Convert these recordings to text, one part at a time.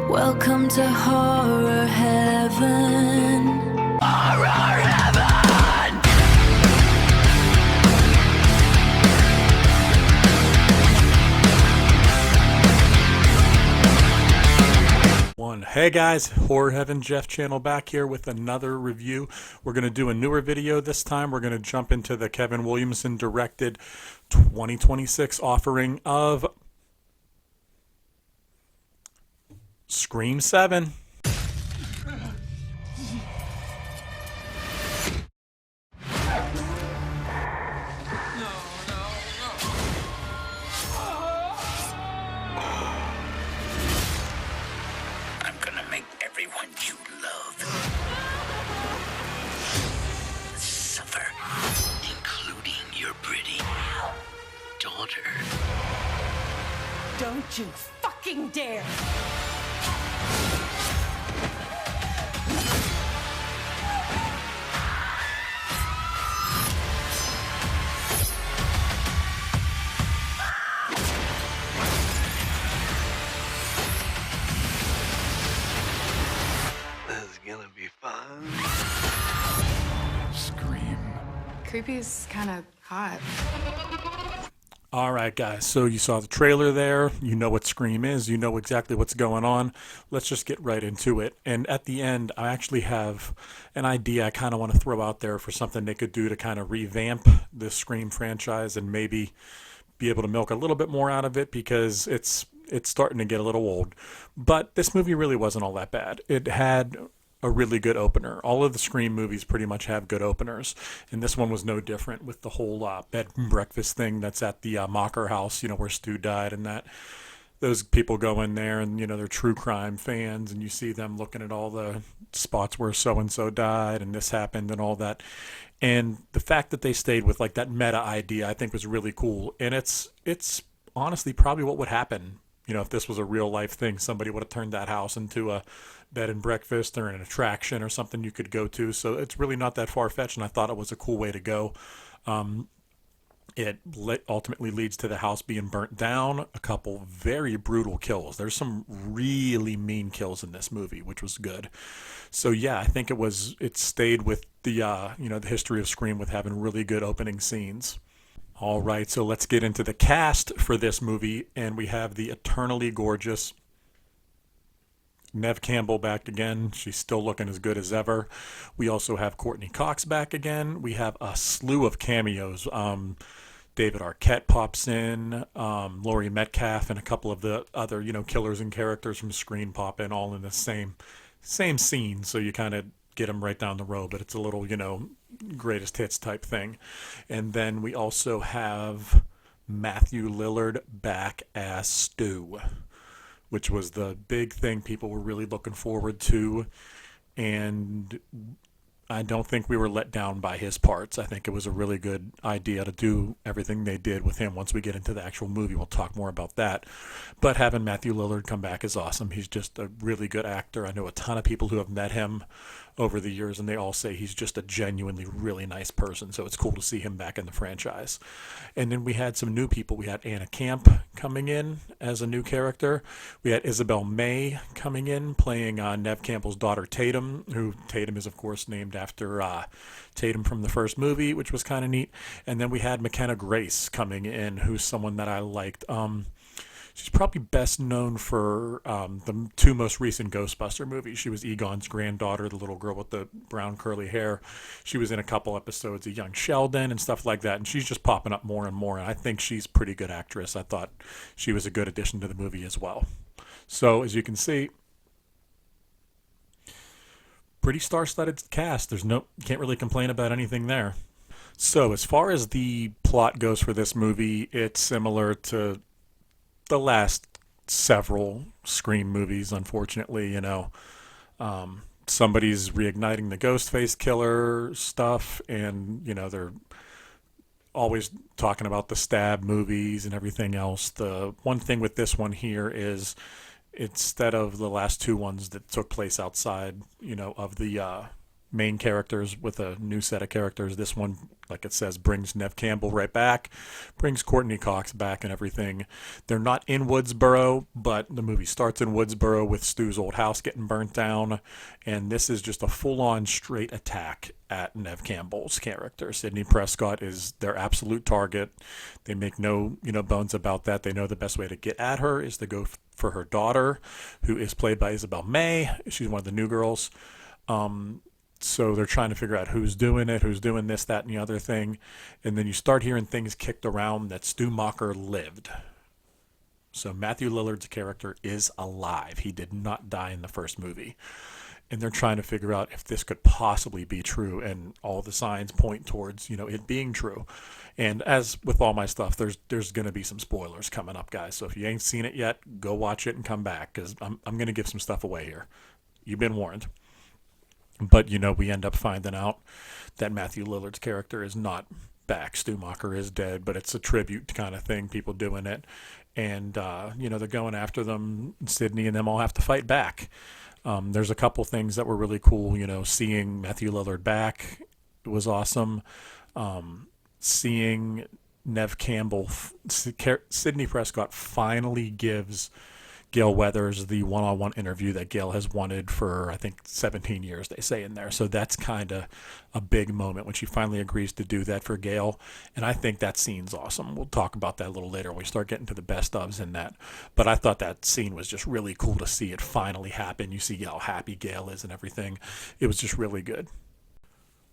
Welcome to horror heaven. Horror heaven! Hey guys, Horror Heaven Jeff channel back here with another review. We're going to do a newer video this time. We're going to jump into the Kevin Williamson directed 2026 offering of Scream 7. Everyone you love suffer, including your pretty daughter. Don't you fucking dare! Gonna be fun. Scream. Creepy's kind of hot. Alright guys, so you saw the trailer there, you know what Scream is, you know exactly what's going on. Let's just get right into it. And at the end, I actually have an idea I kind of want to throw out there for something they could do to kind of revamp the Scream franchise and maybe be able to milk a little bit more out of it, because it's starting to get a little old. But this movie really wasn't all that bad. It had a really good opener. All of the Scream movies pretty much have good openers, and this one was no different, with the whole bed and breakfast thing that's at the Mocker house, you know, where Stu died, and that those people go in there and, you know, they're true crime fans, and you see them looking at all the spots where so-and-so died and this happened and all that. And the fact that they stayed with like that meta idea, I think was really cool. And it's honestly probably what would happen, you know, if this was a real life thing. Somebody would have turned that house into a bed and breakfast or an attraction or something you could go to. So it's really not that far-fetched, and I thought it was a cool way to go. It ultimately leads to the house being burnt down. A couple very brutal kills. There's some really mean kills in this movie, which was good. So yeah, I think it stayed with the you know, the history of Scream, with having really good opening scenes. All right, so let's get into the cast for this movie, and we have the eternally gorgeous Neve Campbell back again. She's still looking as good as ever. We also have Courtney Cox back again. We have a slew of cameos. David Arquette pops in, Laurie Metcalf, and a couple of the other, you know, killers and characters from Scream pop in, all in the same scene. So you kind of get them right down the road, but it's a little, you know, greatest hits type thing. And then we also have Matthew Lillard back as Stu, which was the big thing people were really looking forward to. And I don't think we were let down by his parts. I think it was a really good idea to do everything they did with him. Once we get into the actual movie, we'll talk more about that. But having Matthew Lillard come back is awesome. He's just a really good actor. I know a ton of people who have met him over the years, and they all say he's just a genuinely really nice person. So it's cool to see him back in the franchise. And then we had some new people. We had Anna Camp coming in as a new character. We had Isabel May coming in, playing Neve Campbell's daughter Tatum, who Tatum is, of course, named after Tatum from the first movie, which was kind of neat. And then we had McKenna Grace coming in, who's someone that I liked. She's probably best known for the two most recent Ghostbuster movies. She was Egon's granddaughter, the little girl with the brown curly hair. She was in a couple episodes of Young Sheldon and stuff like that, and she's just popping up more and more, and I think she's a pretty good actress. I thought she was a good addition to the movie as well. So, as you can see, pretty star-studded cast. You can't really complain about anything there. So, as far as the plot goes for this movie, it's similar to the last several Scream movies, unfortunately. You know, somebody's reigniting the Ghostface killer stuff, and, you know, they're always talking about the stab movies and everything else. The one thing with this one here is, instead of the last two ones that took place outside, you know, of the main characters with a new set of characters. This one, like it says, brings Nev Campbell right back, brings Courtney Cox back and everything. They're not in Woodsboro, but the movie starts in Woodsboro with Stu's old house getting burnt down, and this is just a full-on straight attack at Nev Campbell's character. Sidney Prescott is their absolute target. They make no, bones about that. They know the best way to get at her is to go for her daughter, who is played by Isabel May. She's one of the new girls. So they're trying to figure out who's doing it, who's doing this, that, and the other thing. And then you start hearing things kicked around that Stu Macher lived. So Matthew Lillard's character is alive. He did not die in the first movie. And they're trying to figure out if this could possibly be true. And all the signs point towards, it being true. And as with all my stuff, there's going to be some spoilers coming up, guys. So if you ain't seen it yet, go watch it and come back, because I'm going to give some stuff away here. You've been warned. But, we end up finding out that Matthew Lillard's character is not back. Stu Macher is dead, but it's a tribute kind of thing, people doing it. And, they're going after them. Sydney and them all have to fight back. There's a couple things that were really cool. Seeing Matthew Lillard back was awesome. Seeing Nev Campbell, Sidney Prescott finally gives Gale Weathers the one-on-one interview that Gale has wanted for, I think, 17 years, they say in there. So that's kind of a big moment when she finally agrees to do that for Gale. And I think that scene's awesome. We'll talk about that a little later when we start getting to the best ofs in that. But I thought that scene was just really cool to see it finally happen. You see how happy Gale is and everything. It was just really good.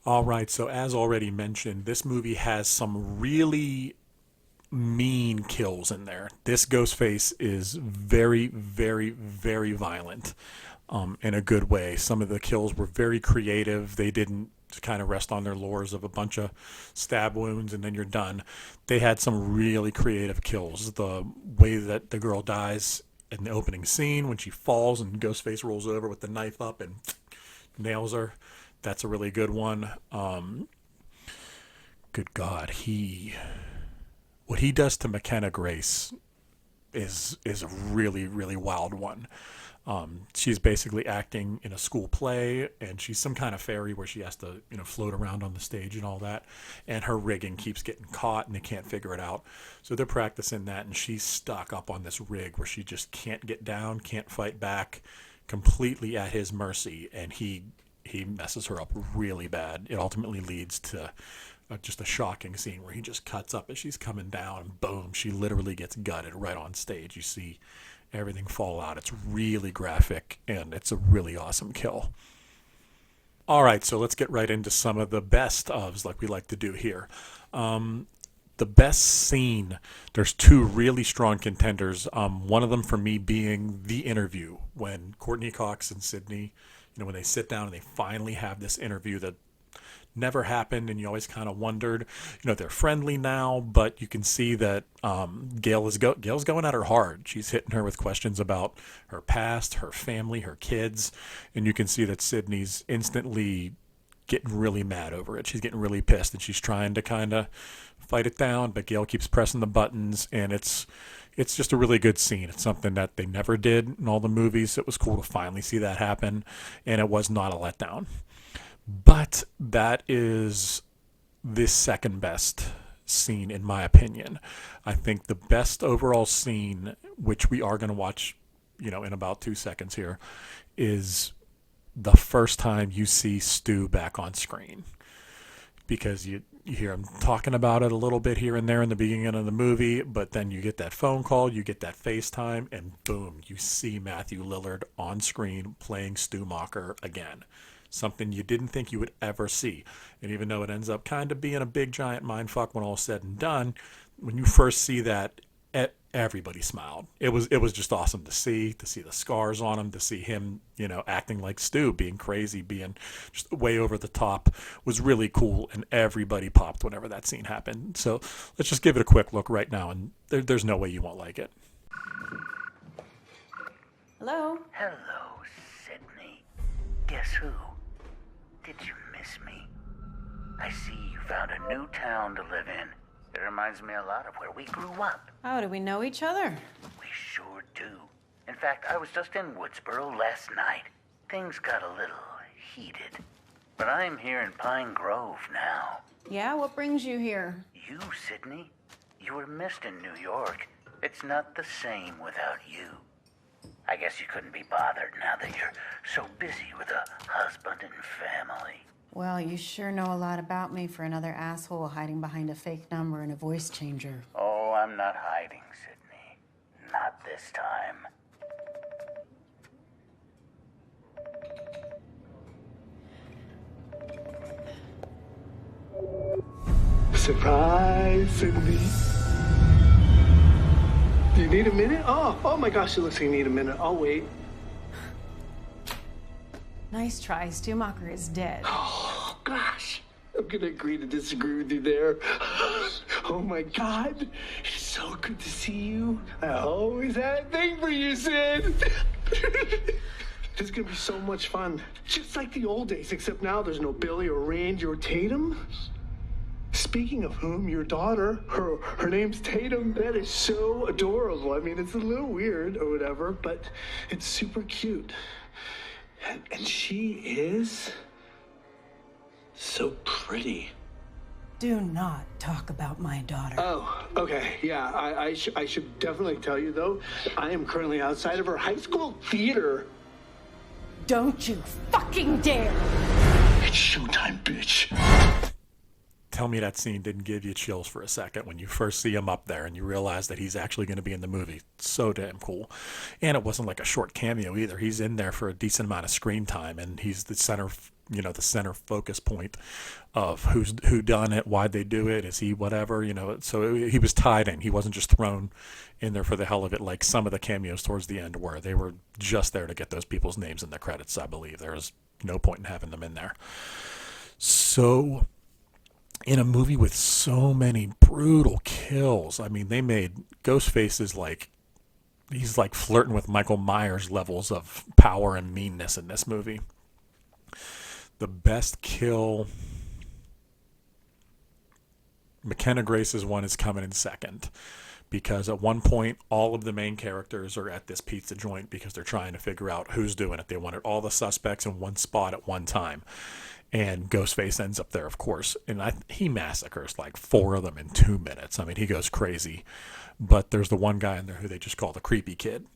All right, so as already mentioned, this movie has some really mean kills in there. This Ghostface is very, very, very violent in a good way. Some of the kills were very creative. They didn't kind of rest on their laurels of a bunch of stab wounds and then you're done. They had some really creative kills. The way that the girl dies in the opening scene when she falls and Ghostface rolls over with the knife up and nails her, that's a really good one. Good God, what he does to McKenna Grace is a really, really wild one. She's basically acting in a school play, and she's some kind of fairy where she has to, float around on the stage and all that. And her rigging keeps getting caught, and they can't figure it out. So they're practicing that, and she's stuck up on this rig where she just can't get down, can't fight back, completely at his mercy. And he messes her up really bad. It ultimately leads to just a shocking scene where he just cuts up as she's coming down, and boom, she literally gets gutted right on stage. You see everything fall out. It's really graphic, and it's a really awesome kill. All right, so let's get right into some of the best ofs like we like to do here. The best scene, there's two really strong contenders. One of them for me being the interview when Courtney Cox and Sydney, when they sit down and they finally have this interview that never happened, and you always kind of wondered, they're friendly now, but you can see that Gale's going at her hard. She's hitting her with questions about her past, her family, her kids, and you can see that Sydney's instantly getting really mad over it. She's getting really pissed, and she's trying to kind of fight it down, but Gale keeps pressing the buttons, and it's just a really good scene. It's something that they never did in all the movies. It was cool to finally see that happen, and it was not a letdown. But that is the second best scene, in my opinion. I think the best overall scene, which we are going to watch, in about 2 seconds here, is the first time you see Stu back on screen. Because you hear him talking about it a little bit here and there in the beginning of the movie, but then you get that phone call, you get that FaceTime, and boom, you see Matthew Lillard on screen playing Stu Macher again. Something you didn't think you would ever see. And even though it ends up kind of being a big giant mindfuck when all's said and done, when you first see that, everybody smiled. It was just awesome to see the scars on him, to see him, acting like Stu, being crazy, being just way over the top, was really cool, and everybody popped whenever that scene happened. So let's just give it a quick look right now, and there's no way you won't like it. Hello? Hello, Sydney. Guess who? Did you miss me? I see you found a new town to live in. It reminds me a lot of where we grew up. Oh, do we know each other? We sure do. In fact, I was just in Woodsboro last night. Things got a little heated. But I'm here in Pine Grove now. Yeah, what brings you here? You, Sydney, you were missed in New York. It's not the same without you. I guess you couldn't be bothered now that you're so busy with a husband and family. Well, you sure know a lot about me for another asshole hiding behind a fake number and a voice changer. Oh, I'm not hiding, Sydney. Not this time. Surprise, Sydney. Do you need a minute? Oh my gosh, it looks like you need a minute. I'll wait. Nice try. Stumacher is dead. Oh gosh, I'm gonna agree to disagree with you there. Oh my God, it's so good to see you. I always had a thing for you, Sid. This is gonna be so much fun. Just like the old days, except now there's no Billy or Randy or Tatum. Speaking of whom, your daughter, her name's Tatum. That is so adorable. I mean, it's a little weird or whatever, but it's super cute. And she is so pretty. Do not talk about my daughter. Oh, okay. Yeah, I should definitely tell you, though, I am currently outside of her high school theater. Don't you fucking dare! It's showtime, bitch. Tell me that scene didn't give you chills for a second when you first see him up there and you realize that he's actually going to be in the movie. So damn cool. And it wasn't like a short cameo either. He's in there for a decent amount of screen time, and he's the center, the center focus point of who done it, why'd they do it, is he whatever, so he was tied in. He wasn't just thrown in there for the hell of it like some of the cameos towards the end were. They were just there to get those people's names in the credits, I believe. There was no point in having them in there. So in a movie with so many brutal kills, I mean, they made Ghostface's he's like flirting with Michael Myers levels of power and meanness in this movie. The best kill, McKenna Grace's one, is coming in second, because at one point all of the main characters are at this pizza joint because they're trying to figure out who's doing it. They wanted all the suspects in one spot at one time. And Ghostface ends up there, of course, and he massacres like 4 of them in 2 minutes. I mean, he goes crazy. But there's the one guy in there who they just call the creepy kid,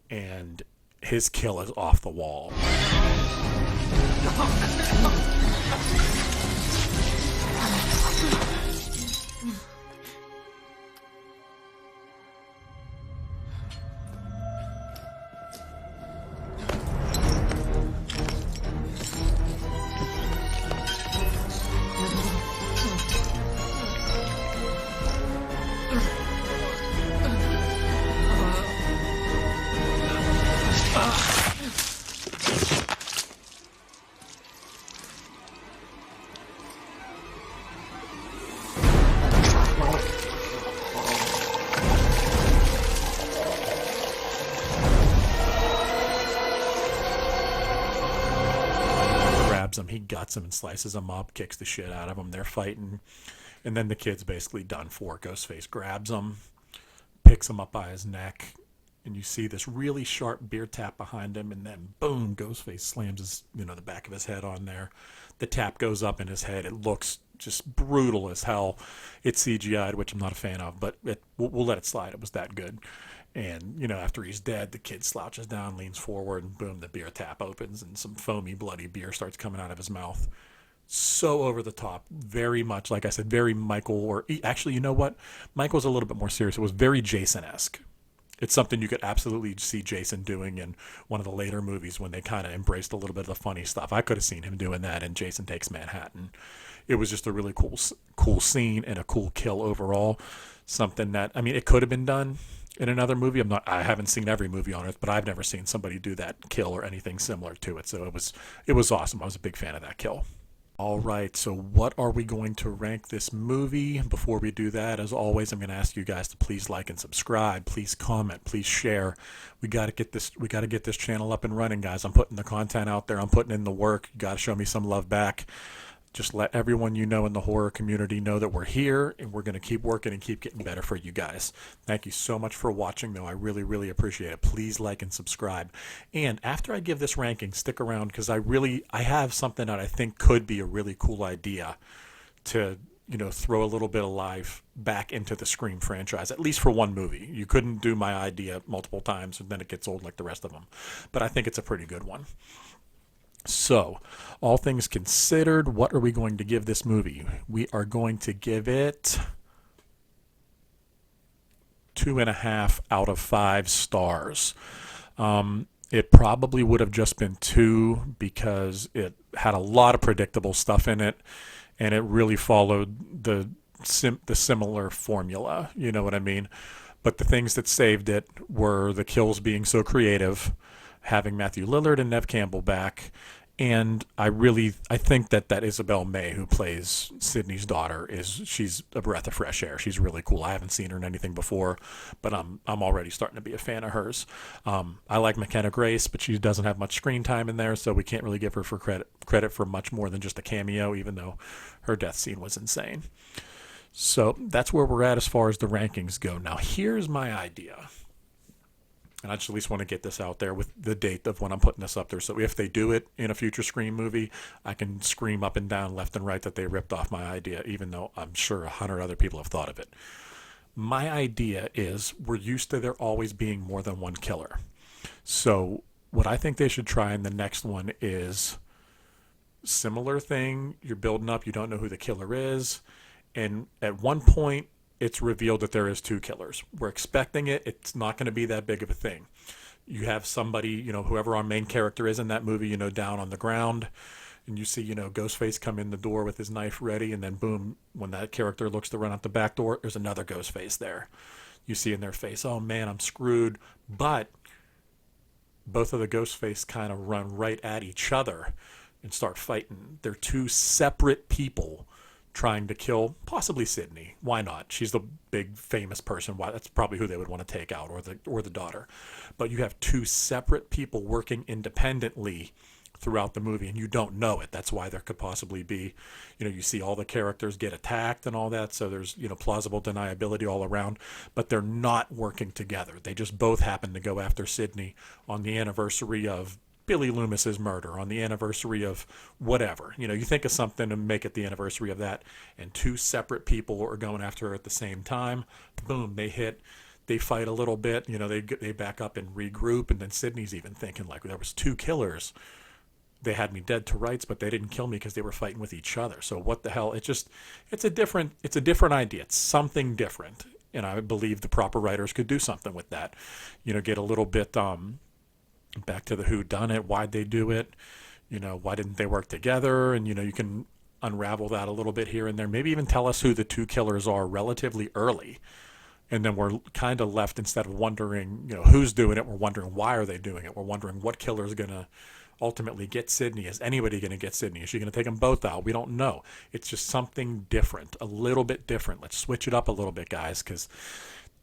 and his kill is off the wall. Him, he guts him and slices him up, kicks the shit out of him. They're fighting, and then the kid's basically done for. Ghostface grabs him, picks him up by his neck, and you see this really sharp beer tap behind him, and then boom, Ghostface slams his, the back of his head on there. The tap goes up in his head. It looks just brutal as hell. It's CGI'd, which I'm not a fan of, but we'll let it slide. It was that good. And, after he's dead, the kid slouches down, leans forward, and boom, the beer tap opens, and some foamy, bloody beer starts coming out of his mouth. So over the top. Very much, like I said, very Michael, or actually, you know what? Michael's a little bit more serious. It was very Jason-esque. It's something you could absolutely see Jason doing in one of the later movies when they kind of embraced a little bit of the funny stuff. I could have seen him doing that in Jason Takes Manhattan. It was just a really cool scene and a cool kill overall. Something that, it could have been done in another movie. I haven't seen every movie on Earth, but I've never seen somebody do that kill or anything similar to it. So it was awesome. I was a big fan of that kill. All right, so what are we going to rank this movie? Before we do that, as always, I'm going to ask you guys to please like and subscribe. Please comment. Please share. We got to get this channel up and running, guys. I'm putting the content out there. I'm putting in the work. You got to show me some love back. just let everyone you know in the horror community know that we're here, and we're going to keep working and keep getting better for you guys. Thank you so much for watching, though. I really, really appreciate it. Please like and subscribe. And after I give this ranking, stick around, because I have something that I think could be a really cool idea to, you know, throw a little bit of life back into the Scream franchise, at least for one movie. You couldn't do my idea multiple times and then it gets old like the rest of them. But I think it's a pretty good one. So, all things considered, what are we going to give this movie? We are going to give it 2.5 out of 5 stars. It probably would have just been 2 because it had a lot of predictable stuff in it, and it really followed the similar formula. You know what I mean? But the things that saved it were the kills being so creative, having Matthew Lillard and Neve Campbell back, and I think that Isabel May, who plays Sydney's daughter, she's a breath of fresh air. She's really cool. I haven't seen her in anything before, but I'm already starting to be a fan of hers. I like McKenna Grace, but she doesn't have much screen time in there, so we can't really give her for credit for much more than just a cameo, even though her death scene was insane. So that's where we're at as far as the rankings go. Now here's my idea. And I just at least want to get this out there with the date of when I'm putting this up there. So if they do it in a future Scream movie, I can scream up and down, left and right, that they ripped off my idea, even though I'm sure 100 other people have thought of it. My idea is we're used to there always being more than one killer. So what I think they should try in the next one is similar thing. You're building up. You don't know who the killer is. And at one point, it's revealed that there is 2 killers. We're expecting it. It's not going to be that big of a thing. You have somebody, you know, whoever our main character is in that movie, you know, down on the ground, and you see, you know, Ghostface come in the door with his knife ready, and then boom, when that character looks to run out the back door, there's another Ghostface there. You see in their face, oh man, I'm screwed. But both of the Ghostface kind of run right at each other and start fighting. They're 2 separate people trying to kill possibly Sydney. Why not? She's the big famous person. Why? That's probably who they would want to take out, or the daughter. But you have 2 separate people working independently throughout the movie, and you don't know it. That's why there could possibly be, you know, you see all the characters get attacked and all that, so there's, you know, plausible deniability all around, but they're not working together. They just both happen to go after Sydney on the anniversary of Billy Loomis's murder, on the anniversary of whatever. You know, you think of something and make it the anniversary of that, and 2 separate people are going after her at the same time. Boom, they hit, they fight a little bit, you know, they back up and regroup, and then Sydney's even thinking, like, there was 2 killers. They had me dead to rights, but they didn't kill me because they were fighting with each other. So what the hell? It's a different idea. It's something different, and I believe the proper writers could do something with that. You know, get a little bit back to the who done it, why'd they do it, you know, why didn't they work together, and you know, you can unravel that a little bit here and there. Maybe even tell us who the 2 killers are relatively early, and then we're kind of left, instead of wondering, you know, who's doing it, we're wondering why are they doing it. We're wondering what killer is going to ultimately get Sydney. Is anybody going to get Sydney? Is she going to take them both out? We don't know. It's just something different, a little bit different. Let's switch it up a little bit, guys, because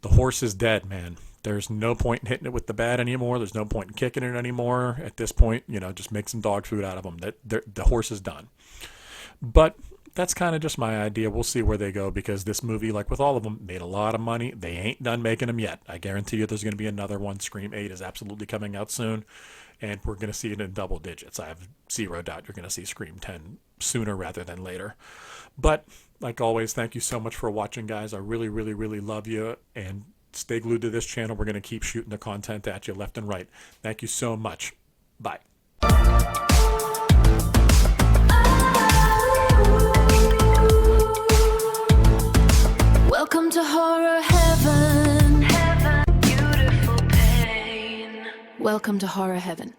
the horse is dead, man. There's no point in hitting it with the bat anymore. There's no point in kicking it anymore. At this point, you know, just make some dog food out of them. The horse is done. But that's kind of just my idea. We'll see where they go, because this movie, like with all of them, made a lot of money. They ain't done making them yet. I guarantee you there's going to be another one. Scream 8 is absolutely coming out soon, and we're going to see it in double digits. I have zero doubt you're going to see Scream 10 sooner rather than later. But like always, thank you so much for watching, guys. I really, really, really love you, and stay glued to this channel. We're going to keep shooting the content at you left and right. Thank you so much. Bye. Welcome to horror heaven. Heaven, beautiful pain. Welcome to horror heaven.